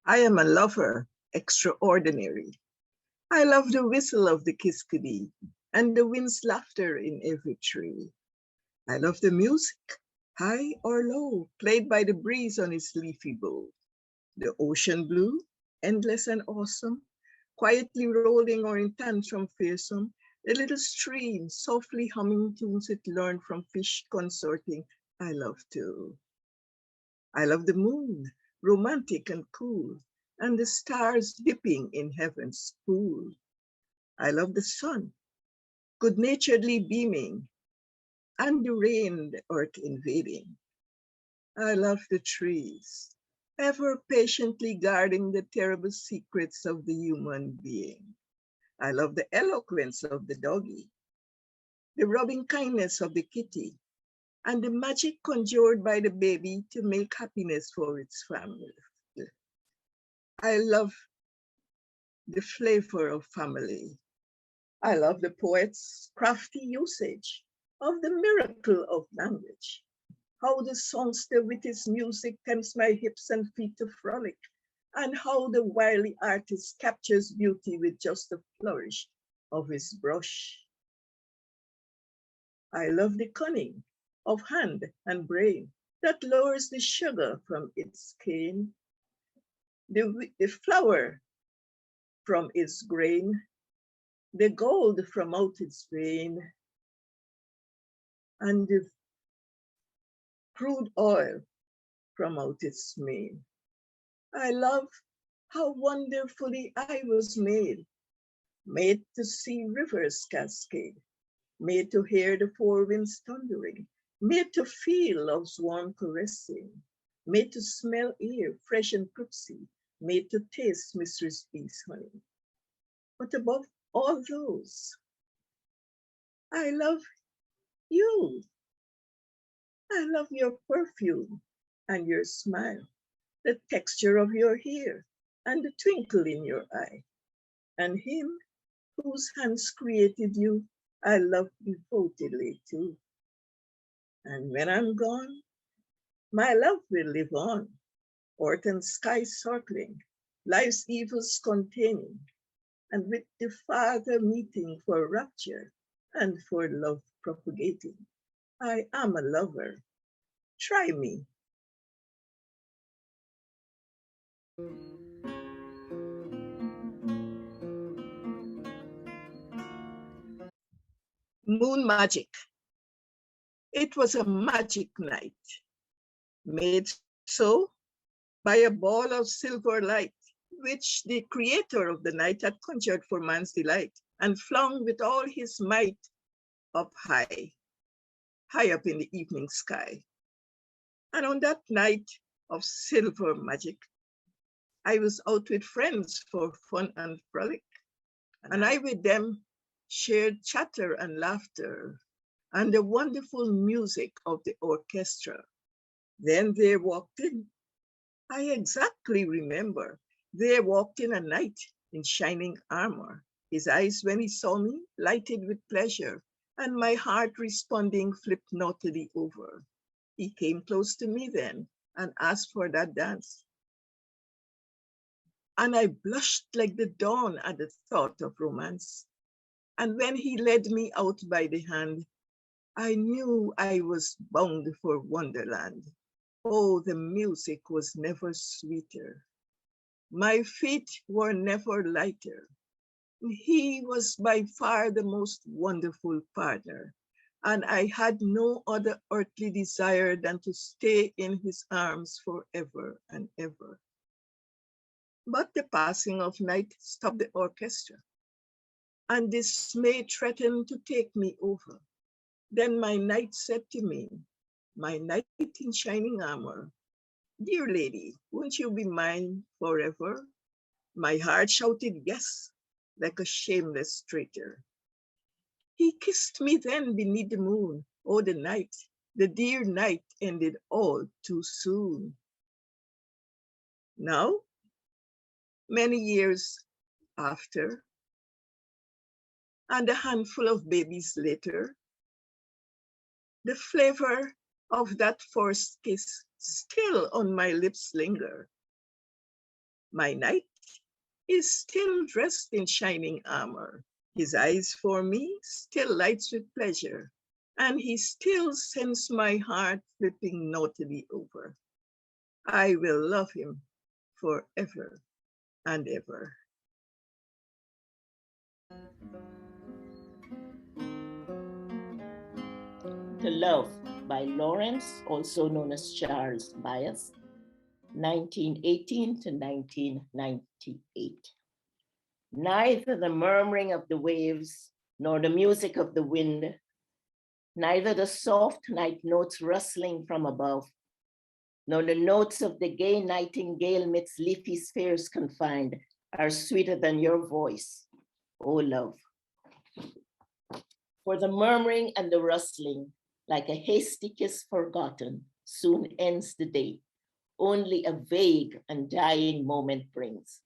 I am a lover extraordinary. I love the whistle of the kiskadee and the wind's laughter in every tree. I love the music, high or low, played by the breeze on its leafy bow. The ocean blue, endless and awesome, quietly rolling or in tantrum fearsome. The little stream, softly humming tunes it learned from fish consorting, I love too. I love the moon, romantic and cool, and the stars dipping in heaven's pool. I love the sun, good-naturedly beaming, and the rain the earth invading. I love the trees, ever patiently guarding the terrible secrets of the human being. I love the eloquence of the doggy, the rubbing kindness of the kitty, and the magic conjured by the baby to make happiness for its family. I love the flavor of family. I love the poet's crafty usage of the miracle of language. How the songster with his music tempts my hips and feet to frolic, and how the wily artist captures beauty with just a flourish of his brush. I love the cunning of hand and brain that lowers the sugar from its cane, the flower from its grain, the gold from out its vein, and the crude oil from out its mane. I love how wonderfully I was made to see rivers cascade, made to hear the four winds thundering, made to feel love's warm caressing, made to smell air fresh and crisp, made to taste Mistress Bee's honey. But above all those, I love you. I love your perfume and your smile, the texture of your hair and the twinkle in your eye. And him whose hands created you, I love devotedly too. And when I'm gone, my love will live on, earth and sky circling, life's evils containing, and with the Father meeting for rapture and for love propagating. I am a lover. Try me. Moon magic. It was a magic night, made so by a ball of silver light, which the creator of the night had conjured for man's delight, and flung with all his might up high up in the evening sky. And on that night of silver magic, I was out with friends for fun and frolic, and I with them shared chatter and laughter and the wonderful music of the orchestra. Then there walked in, I exactly remember, there walked in a knight in shining armor. His eyes, when he saw me, lighted with pleasure, and my heart responding flipped naughtily over. He came close to me then and asked for that dance. And I blushed like the dawn at the thought of romance. And when he led me out by the hand, I knew I was bound for Wonderland. Oh, the music was never sweeter. My feet were never lighter. He was by far the most wonderful partner, and I had no other earthly desire than to stay in his arms forever and ever. But the passing of night stopped the orchestra, and dismay threatened to take me over. Then my knight said to me, my knight in shining armor, dear lady, won't you be mine forever? My heart shouted yes, like a shameless traitor. He kissed me then beneath the moon. Oh, the dear night ended all too soon. Now, many years after, and a handful of babies later, the flavor of that first kiss still on my lips linger. My knight is still dressed in shining armor. His eyes for me still lights with pleasure, and he still sends my heart flipping naughtily over. I will love him forever and ever. To Love by Lawrence, also known as Charles Byas, 1918 to 1998. Neither the murmuring of the waves nor the music of the wind, neither the soft night notes rustling from above, nor the notes of the gay nightingale midst leafy spheres confined are sweeter than your voice, O love. For the murmuring and the rustling, like a hasty kiss forgotten, soon ends the day. Only a vague and dying moment brings.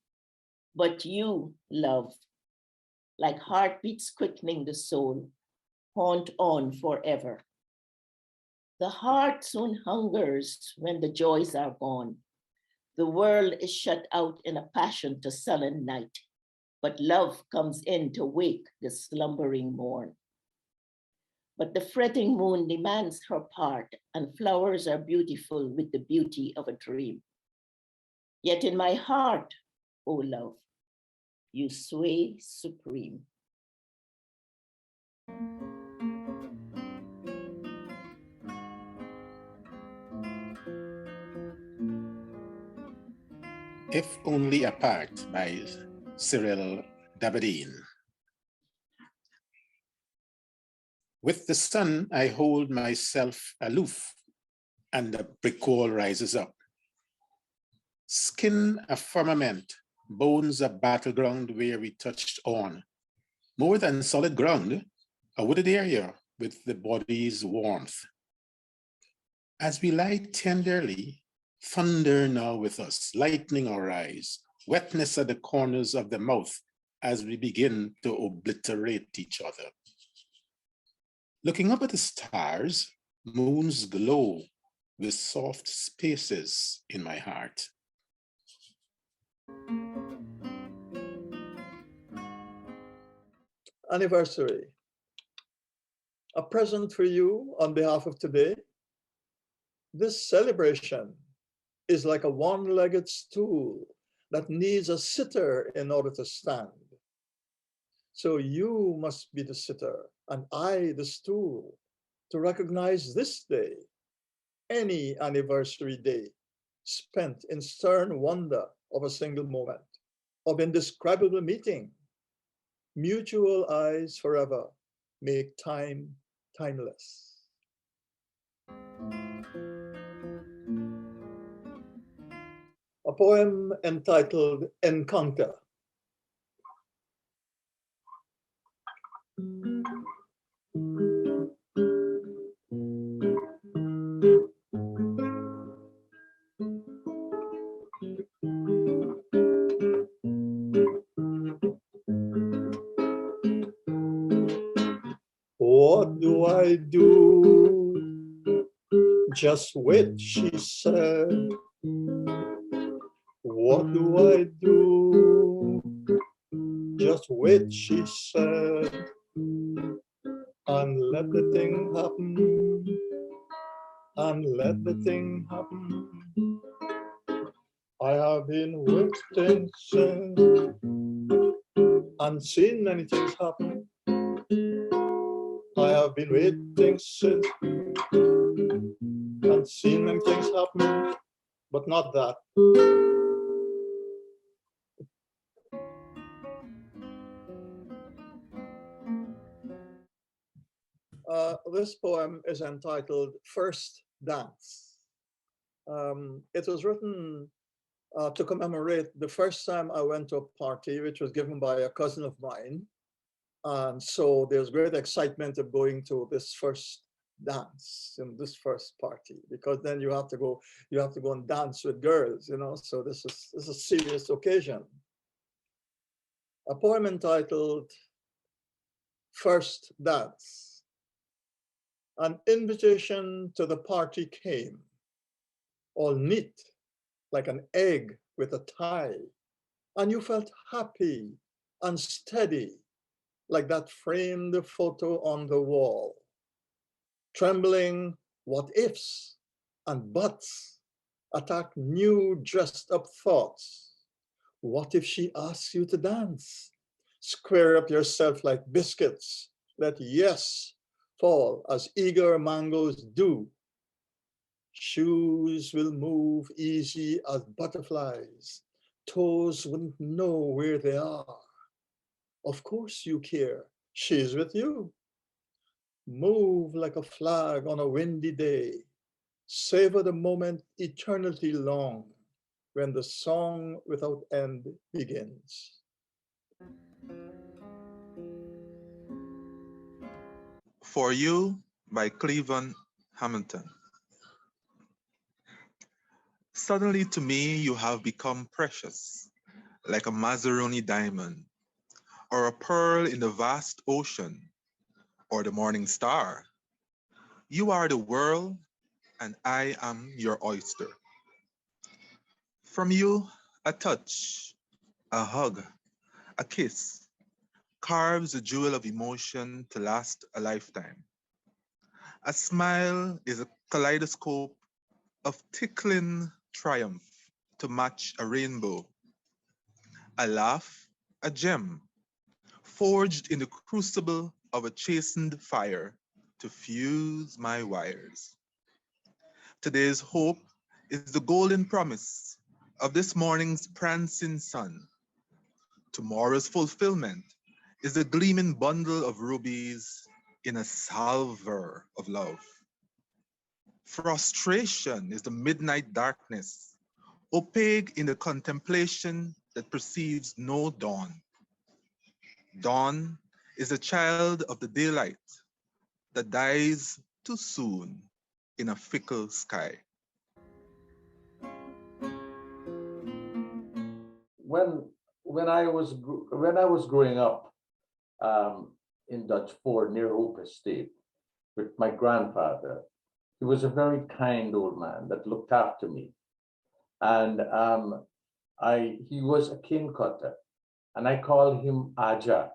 But you, love, like heartbeats quickening the soul, haunt on forever. The heart soon hungers when the joys are gone. The world is shut out in a passion to sullen night, but love comes in to wake the slumbering morn. But the fretting moon demands her part, and flowers are beautiful with the beauty of a dream. Yet in my heart, O love, you sway supreme. If Only Apart by Cyril Dabadine. With the sun, I hold myself aloof, and the brick wall rises up. Skin a firmament, bones a battleground where we touched on. More than solid ground, a wooded area with the body's warmth. As we lie tenderly, thunder now with us, lightening our eyes, wetness at the corners of the mouth as we begin to obliterate each other. Looking up at the stars, moons glow with soft spaces in my heart. Anniversary. A present for you on behalf of today. This celebration is like a one-legged stool that needs a sitter in order to stand. So you must be the sitter and I the stool to recognize this day, any anniversary day spent in stern wonder of a single moment, of indescribable meeting. Mutual eyes forever make time timeless. A poem entitled Encounter. What do I do? Just wait, she said. What do I do? Just wait, she said. And let the thing happen. And let the thing happen. I have been waiting since and seen many things happen. I have been waiting since and seen many things happen, but not that. This poem is entitled First Dance. It was written to commemorate the first time I went to a party, which was given by a cousin of mine. And so there's great excitement of going to this first dance in this first party, because then you have to go and dance with girls, you know. So this is a serious occasion. A poem entitled First Dance. An invitation to the party came, all neat, like an egg with a tie. and you felt happy and steady, like that framed photo on the wall. Trembling what ifs and buts attack new dressed up thoughts. What if she asks you to dance? Square up yourself like biscuits. Let yes fall as eager mangoes do. Shoes will move easy as butterflies. Toes wouldn't know where they are. Of course you care. She's with you. Move like a flag on a windy day. Savor the moment eternity long when the song without end begins. For You by Cleveland Hamilton. Suddenly to me you have become precious, like a Mazzaroni diamond, or a pearl in the vast ocean, or the morning star. You are the world, and I am your oyster. From you, a touch, a hug, a kiss carves a jewel of emotion to last a lifetime. A smile is a kaleidoscope of tickling triumph to match a rainbow. A laugh, a gem, forged in the crucible of a chastened fire to fuse my wires. Today's hope is the golden promise of this morning's prancing sun. Tomorrow's fulfillment is the gleaming bundle of rubies in a salver of love. Frustration is the midnight darkness, opaque in the contemplation that perceives no dawn. Dawn is a child of the daylight that dies too soon in a fickle sky. When I was growing up in Dutch Ford near Hope Estate with my grandfather, he was a very kind old man that looked after me, and he was a cane cutter, and I called him Aja.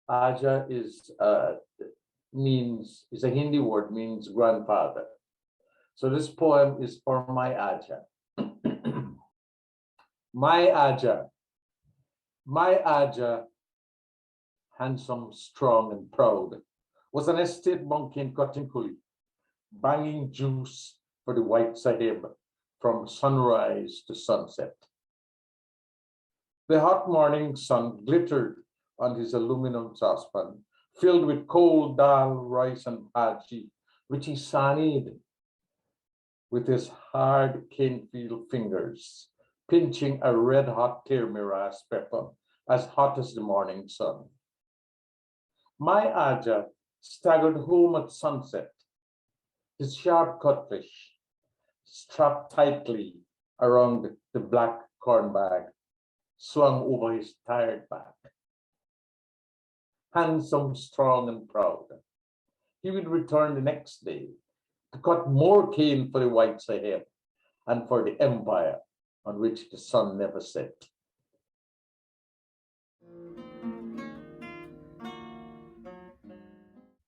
Aja is a Hindi word, means grandfather. So this poem is for my Aja. My Aja. My Aja, handsome, strong, and proud, was an estate monkey in Kotinkuli, banging juice for the White Sahib from sunrise to sunset. The hot morning sun glittered on his aluminum saucepan, filled with cold dal, rice, and bhaji, which he sanied with his hard cane-field fingers, pinching a red-hot tiramiras pepper as hot as the morning sun. My Aja staggered home at sunset, his sharp cutfish strapped tightly around the black corn bag, swung over his tired back. Handsome, strong, and proud, he would return the next day to cut more cane for the White Sahib and for the empire on which the sun never set.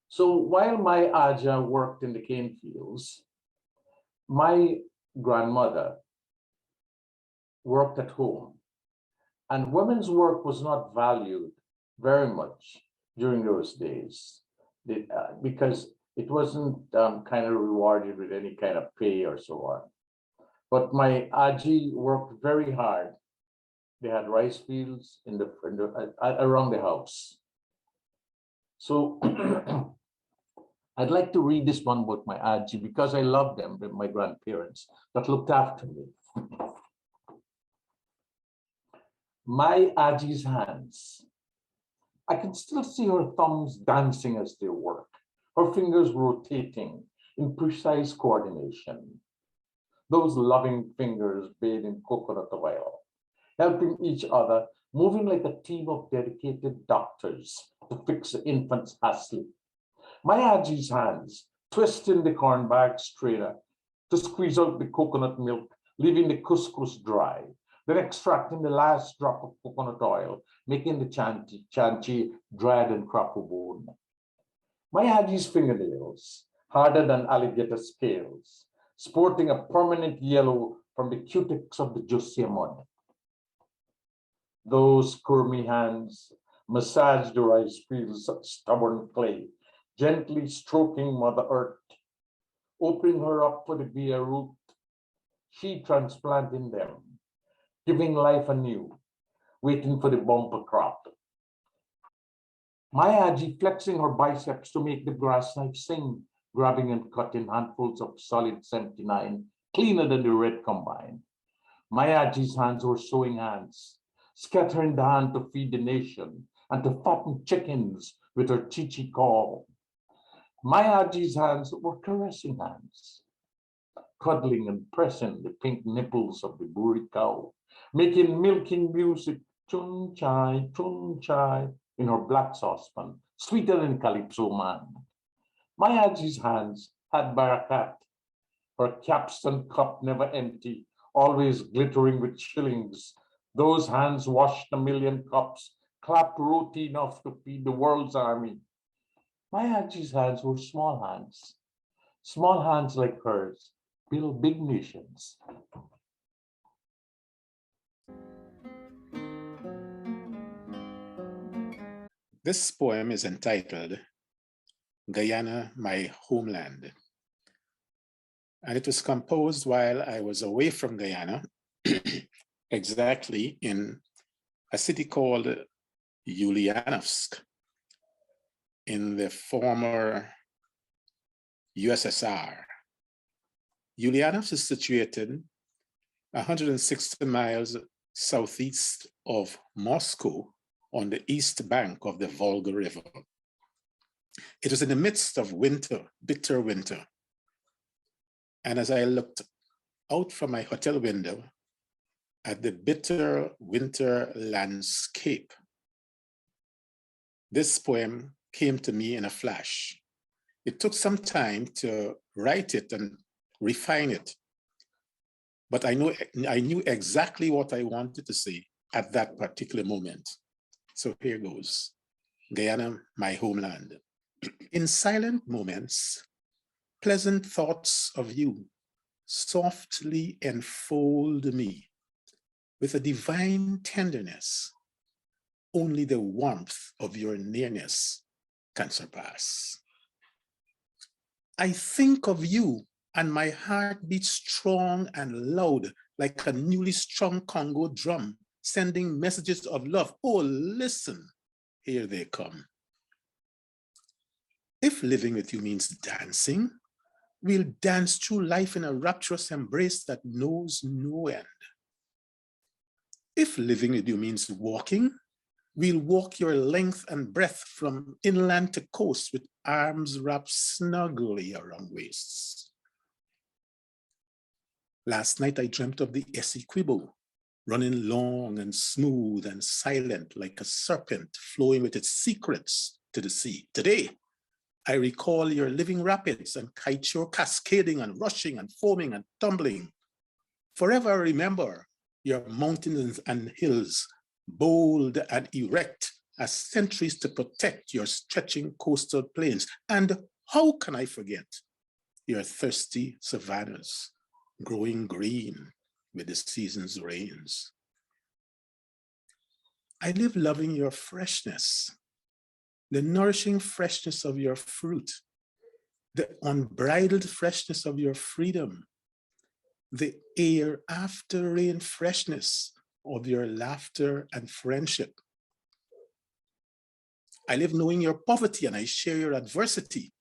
So while my Aja worked in the cane fields, my grandmother worked at home, and women's work was not valued very much during those days because it wasn't kind of rewarded with any kind of pay or so on. But my Aji worked very hard. They had rice fields around the house. So I'd like to read this one about my Aji because I love them, my grandparents that looked after me. My Aji's hands. I can still see her thumbs dancing as they work, her fingers rotating in precise coordination. Those loving fingers bathed in coconut oil, helping each other, moving like a team of dedicated doctors to fix the infants asleep. My Aji's hands twisting the corn bag strainer to squeeze out the coconut milk, leaving the couscous dry, then extracting the last drop of coconut oil, making the chanchi dried and crackle bone. My Haji's fingernails, harder than alligator scales, sporting a permanent yellow from the cutics of the Josia mud. Those curmy hands massage the rice fields of stubborn clay, gently stroking Mother Earth, opening her up for the bare root, she transplanting them, giving life anew, waiting for the bumper crop. My Haji flexing her biceps to make the grass knife sing, grabbing and cutting handfuls of solid 79, cleaner than the red combine. My Haji's hands were sewing hands, scattering the hand to feed the nation and to fatten chickens with her chichi call. My Haji's hands were caressing hands, cuddling and pressing the pink nipples of the buri cow, making milking music, chun chai, in her black saucepan, sweeter than Calypso man. My Haji's hands had barakat, her capstan cup never empty, always glittering with shillings. Those hands washed a million cups, clapped roti enough to feed the world's army. My Haji's hands were small hands like hers, build big nations. This poem is entitled Guyana, My Homeland. And it was composed while I was away from Guyana, exactly in a city called Ulyanovsk in the former USSR. Ulyanovsk is situated 160 miles southeast of Moscow on the east bank of the Volga River. It was in the midst of winter, bitter winter. And as I looked out from my hotel window at the bitter winter landscape, this poem came to me in a flash. It took some time to write it and refine it, but I knew exactly what I wanted to say at that particular moment. So here goes. Guyana, my homeland. In silent moments, pleasant thoughts of you softly enfold me with a divine tenderness only the warmth of your nearness can surpass. I think of you and my heart beats strong and loud like a newly strung Congo drum, sending messages of love. Oh, listen, here they come. If living with you means dancing, we'll dance through life in a rapturous embrace that knows no end. If living with you means walking, we'll walk your length and breadth from inland to coast with arms wrapped snugly around waists. Last night I dreamt of the Essequibo, running long and smooth and silent like a serpent flowing with its secrets to the sea. Today, I recall your living rapids and Kaichur cascading and rushing and foaming and tumbling. Forever I remember your mountains and hills, bold and erect as sentries to protect your stretching coastal plains. And how can I forget your thirsty savannas growing green with the season's rains? I live loving your freshness, the nourishing freshness of your fruit, the unbridled freshness of your freedom, the air after rain freshness of your laughter and friendship. I live knowing your poverty and I share your adversity,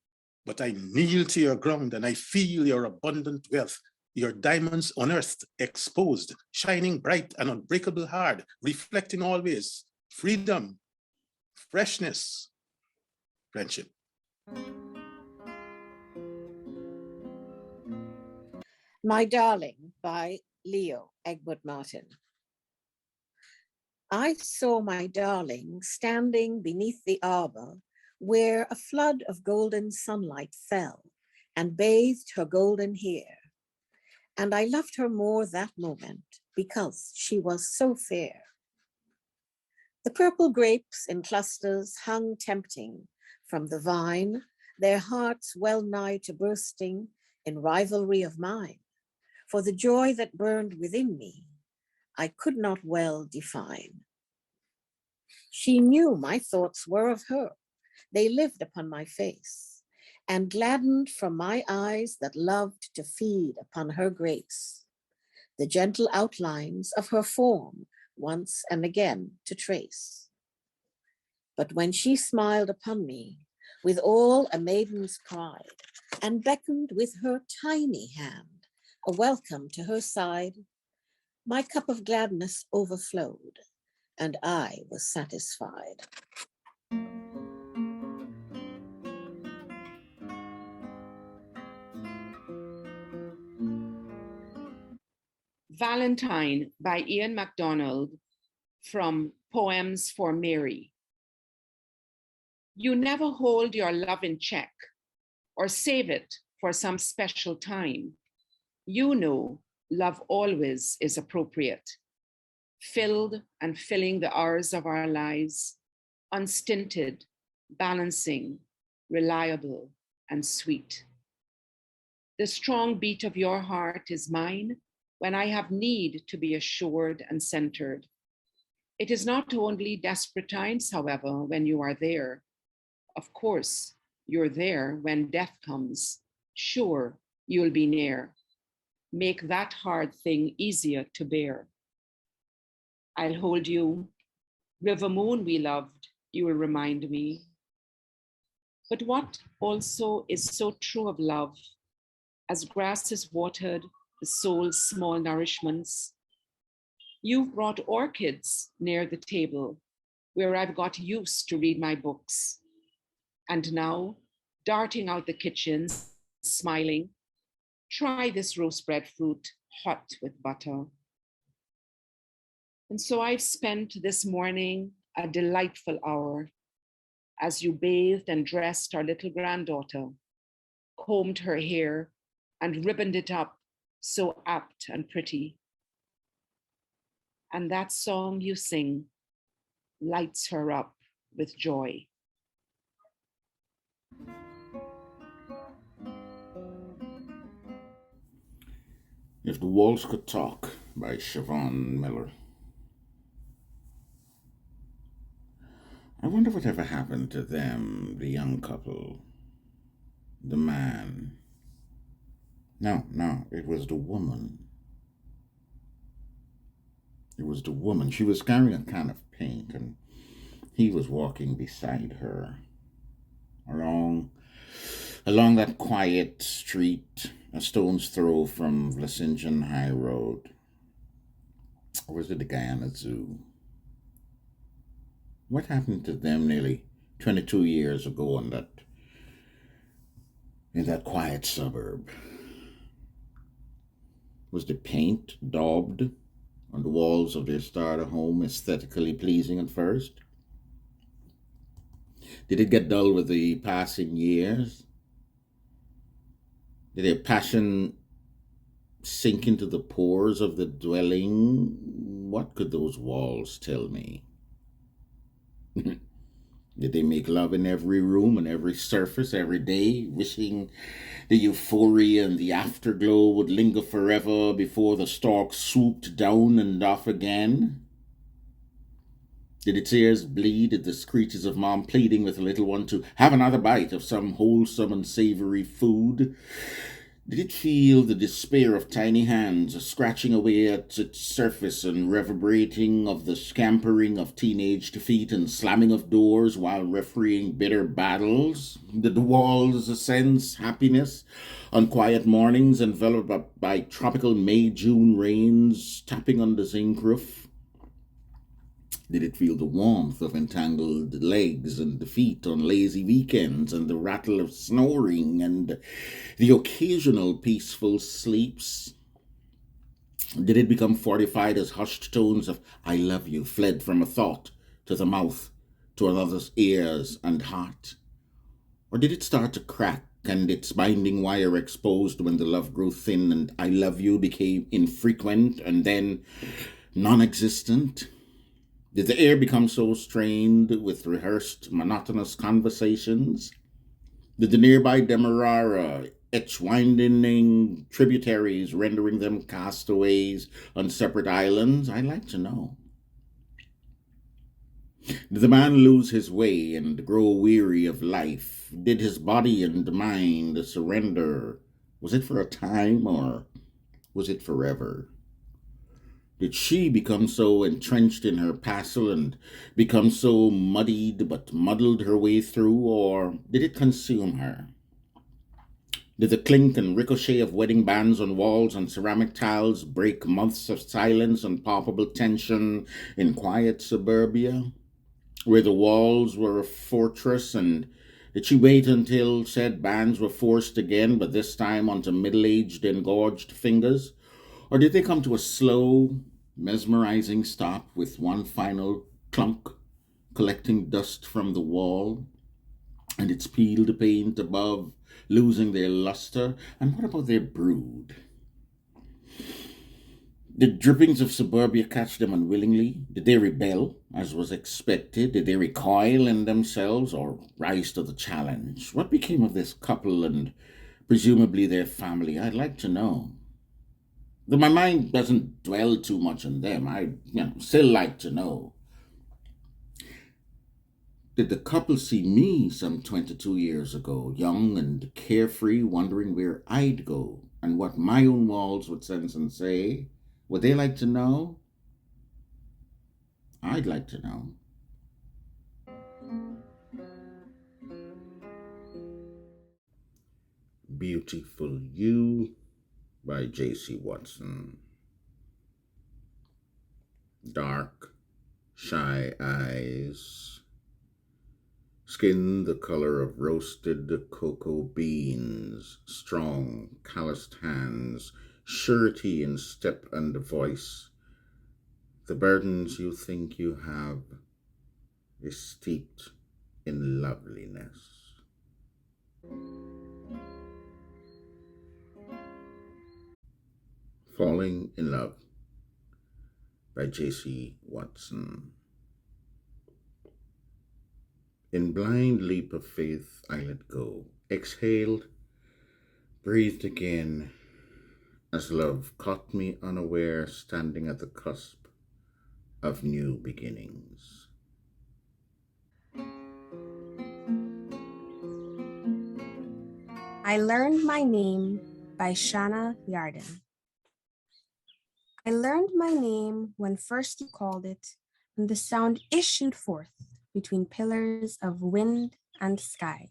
but I kneel to your ground and I feel your abundant wealth, your diamonds unearthed, exposed, shining bright and unbreakable hard, reflecting always freedom, freshness, friendship. My Darling by Leo Egbert Martin. I saw my darling standing beneath the arbor where a flood of golden sunlight fell and bathed her golden hair. And I loved her more that moment because she was so fair. The purple grapes in clusters hung tempting from the vine, their hearts well nigh to bursting in rivalry of mine. For the joy that burned within me, I could not well define. She knew my thoughts were of her. They lived upon my face, and gladdened from my eyes that loved to feed upon her grace, the gentle outlines of her form once and again to trace. But when she smiled upon me with all a maiden's pride, and beckoned with her tiny hand a welcome to her side, my cup of gladness overflowed, and I was satisfied. Valentine by Ian MacDonald from Poems for Mary. You never hold your love in check or save it for some special time. You know love always is appropriate, filled and filling the hours of our lives, unstinted, balancing, reliable, and sweet. The strong beat of your heart is mine when I have need to be assured and centered. It is not only desperate times, however, when you are there. Of course, you're there when death comes. Sure, you'll be near. Make that hard thing easier to bear. I'll hold you. River moon we loved, you will remind me. But what also is so true of love, as grass is watered, the soul's small nourishments. You've brought orchids near the table where I've got used to read my books. And now, darting out the kitchen, smiling, try this roast breadfruit hot with butter. And so I've spent this morning a delightful hour as you bathed and dressed our little granddaughter, combed her hair and ribboned it up so apt and pretty. And that song you sing lights her up with joy. If the Walls Could Talk by Siobhan Miller. I wonder whatever happened to them, the young couple, the man. No, it was the woman. It was the woman. She was carrying a can of paint, and he was walking beside her along that quiet street, a stone's throw from Vlasinjan High Road. Or was it the Guyana Zoo? What happened to them nearly 22 years ago in that quiet suburb? Was the paint daubed on the walls of their starter home aesthetically pleasing at first? Did it get dull with the passing years? Did their passion sink into the pores of the dwelling? What could those walls tell me? Did they make love in every room and every surface every day, wishing the euphoria and the afterglow would linger forever before the stork swooped down and off again? Did its ears bleed at the screeches of mom pleading with the little one to have another bite of some wholesome and savory food? Did it feel the despair of tiny hands scratching away at its surface and reverberating of the scampering of teenage feet and slamming of doors while refereeing bitter battles? Did the walls sense happiness on quiet mornings enveloped by tropical May-June rains tapping on the zinc roof? Did it feel the warmth of entangled legs and the feet on lazy weekends and the rattle of snoring and the occasional peaceful sleeps? Did it become fortified as hushed tones of "I love you" fled from a thought to the mouth, to another's ears and heart? Or did it start to crack and its binding wire exposed when the love grew thin and I love you became infrequent and then non-existent? Did the air become so strained with rehearsed, monotonous conversations? Did the nearby Demerara etch winding tributaries, rendering them castaways on separate islands? I'd like to know. Did the man lose his way and grow weary of life? Did his body and mind surrender? Was it for a time or was it forever? Did she become so entrenched in her passel and become so muddied but muddled her way through, or did it consume her? Did the clink and ricochet of wedding bands on walls and ceramic tiles break months of silence and palpable tension in quiet suburbia, where the walls were a fortress? And did she wait until said bands were forced again, but this time onto middle-aged, engorged fingers? Or did they come to a slow, mesmerizing stop with one final clunk, collecting dust from the wall, and its peeled paint above losing their luster? And what about their brood? Did drippings of suburbia catch them unwillingly? Did they rebel, as was expected? Did they recoil in themselves or rise to the challenge? What became of this couple and presumably their family? I'd like to know. Though my mind doesn't dwell too much on them, I still like to know. Did the couple see me some 22 years ago, young and carefree, wondering where I'd go and what my own walls would sense and say? Would they like to know? I'd like to know. Beautiful You by J.C. Watson. Dark, shy eyes, skin the color of roasted cocoa beans, strong, calloused hands, surety in step and voice. The burdens you think you have is steeped in loveliness. Falling in Love by J.C. Watson. In blind leap of faith, I let go, exhaled, breathed again, as love caught me unaware, standing at the cusp of new beginnings. I Learned My Name by Shanna Yarden. I learned my name when first you called it, and the sound issued forth between pillars of wind and sky.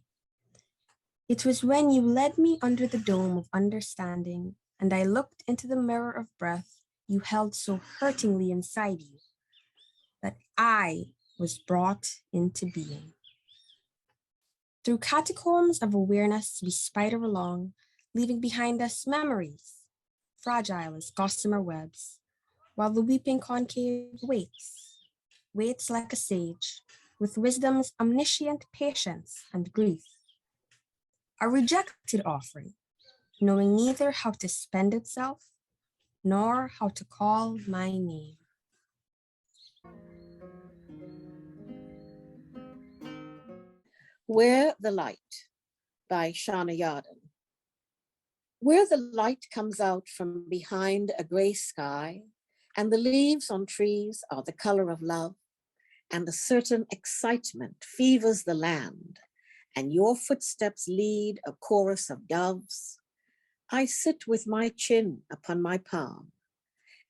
It was when you led me under the dome of understanding, and I looked into the mirror of breath you held so hurtingly inside you, that I was brought into being. Through catacombs of awareness, we spider along, leaving behind us memories, fragile as gossamer webs, while the weeping concave waits like a sage, with wisdom's omniscient patience and grief. A rejected offering, knowing neither how to spend itself, nor how to call my name. Where the Light by Shauna Yarden. Where the light comes out from behind a gray sky, and the leaves on trees are the color of love, and a certain excitement fevers the land, and your footsteps lead a chorus of doves, I sit with my chin upon my palm,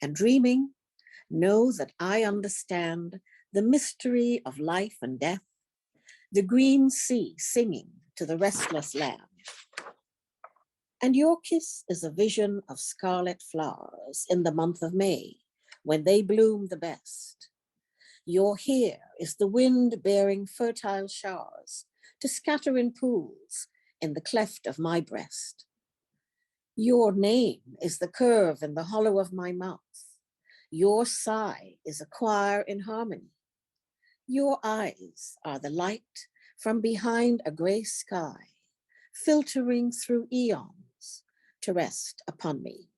and dreaming, know that I understand the mystery of life and death, the green sea singing to the restless land. And your kiss is a vision of scarlet flowers in the month of May, when they bloom the best. Your hair is the wind bearing fertile showers to scatter in pools in the cleft of my breast. Your name is the curve in the hollow of my mouth. Your sigh is a choir in harmony. Your eyes are the light from behind a gray sky, filtering through eons to rest upon me.